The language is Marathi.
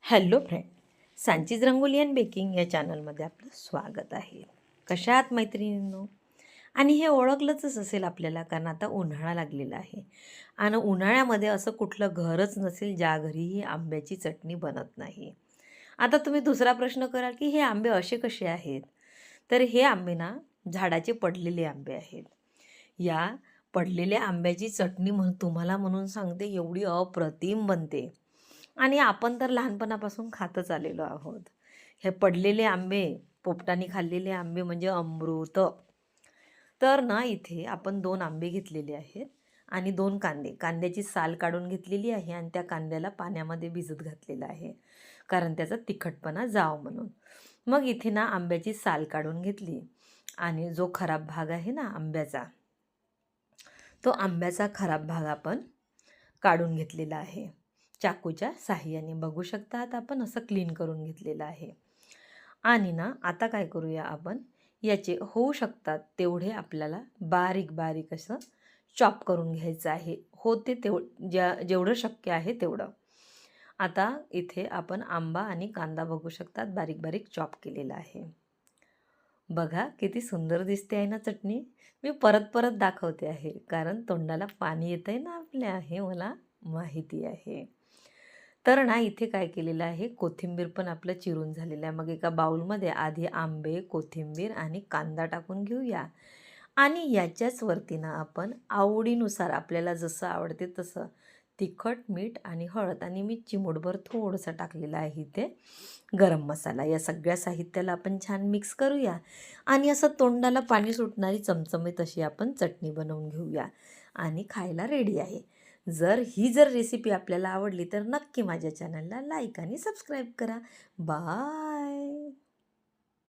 Hello friend, Sanchi's rangoli and baking या चॅनलमध्ये आपलं स्वागत आहे. कशा आहात मैत्रिणींनो? आणि हे ओळखलंच असेल आपल्याला, कारण आता उन्हाळा लागलेला आहे आणि उन्हाळ्यामध्ये असं कुठलं घरच नसेल ज्या घरी ही आंब्याची चटणी बनत नाही. आता तुम्ही दुसरा प्रश्न कराल की हे आंबे असे कसे आहेत? तर हे आंबे ना झाडाचे पडलेले आंबे आहेत. या पडलेल्या आंब्याची चटणी तुम्हाला म्हणून सांगते, एवढी अप्रतिम बनते आणि आपण तर लहानपणापासून खातच आलेलो आहोत. हे पडलेले आंबे, पोपटाने खाल्लेले आंबे म्हणजे अमृत. तर ना इथे आपण 2 आंबे घेतलेले आहेत आणि 2 कांदे. कांद्याची साल काढून घेतलेली आहे आणि त्या कांद्याला पाण्यामध्ये भिजत घातलेलं आहे, कारण त्याचा तिखटपणा जावं म्हणून. मग इथे ना आंब्याची साल काढून घेतली आणि जो खराब भाग आहे ना आंब्याचा, तो आंब्याचा खराब भाग आपण काढून घेतलेला आहे. चाकूच्या साहाय्याने बघू शकतात आपण असं क्लीन करून घेतलेलं आहे. आणि ना आता काय करूया आपण, याचे होऊ शकतात तेवढे आपल्याला बारीक बारीक असं चॉप करून घ्यायचं आहे. होते जेवढं शक्य आहे तेवढं. आता इथे आपण आंबा आणि कांदा बघू शकतात बारीक बारीक चॉप केलेला आहे. बघा किती सुंदर दिसते आहे ना चटणी. मी परत परत दाखवते आहे, कारण तोंडाला पाणी येतं आहे ना आपल्या, हे मला माहिती आहे. तर ना इथे काय केलेलं आहे, कोथिंबीर पण आपलं चिरून झालेलं आहे. मग एका बाउलमध्ये आधी आंबे, कोथिंबीर आणि कांदा टाकून घेऊया आणि याच्याच वरती ना आपण आवडीनुसार आपल्याला जसं आवडते तसं तिखट, मीठ आणि हळद, आणि मी चिमूटभर थोडंसं टाकलेलं आहे इथे गरम मसाला. या सगळ्या साहित्याला आपण छान मिक्स करूया आणि असं तोंडाला पाणी सुटणारी चमचमीत अशी आपण चटणी बनवून घेऊया आणि खायला रेडी आहे. जर रेसिपी आपल्याला आवडली तर नक्की माझ्या चॅनलला लाईक आणि सबस्क्राईब करा. बाय.